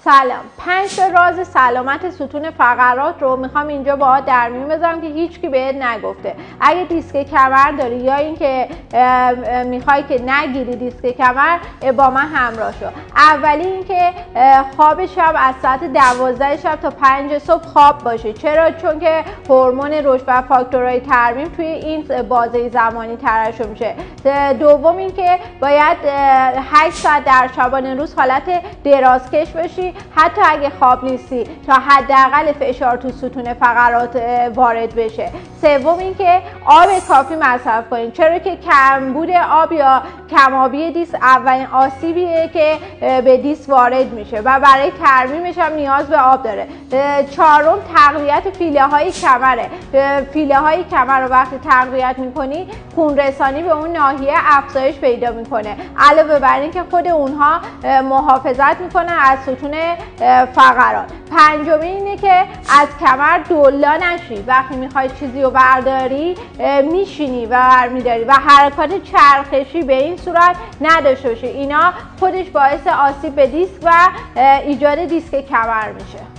سلام. 5 تا راز سلامت ستون فقرات رو میخوام اینجا باهات در میون بذارم که هیچکی بهت نگفته. اگه دیسک کمر داری یا اینکه میخوای که نگیری دیسک کمر، با من همراه شو. اولی اینکه خواب شب از ساعت 12 شب تا 5 صبح خواب باشه. چرا؟ چون که هورمون رشد و فاکتورهای ترمیم توی این بازه زمانی ترشح میشه. دوم اینکه باید 8 ساعت در شبانه روز حالت درازکش باشی، حتی اگه خواب نیستی، تا حداقل فشار تو ستون فقرات وارد بشه. سوم اینکه آب کافی مصرف کنید، چرا که کمبود آب یا کم‌آبی دیسک اولین آسیبیه که به دیسک وارد میشه و برای ترمیمش هم نیاز به آب داره. چهارم تقویت فیله های کمره. فیله های کمر رو وقتی تقویت میکنی، خون رسانی به اون ناحیه افزایش پیدا میکنه، علاوه بر این که خود اونها محافظت میکنن از ستون فقرات. پنجمی اینه که از کمر دولا نشی. وقتی میخوای چیزی رو برداری، میشینی و برمیداری و حرکات چرخشی به این صورت نداشته باشی. اینا خودش باعث آسیب به دیسک و ایجاد دیسک کمر میشه.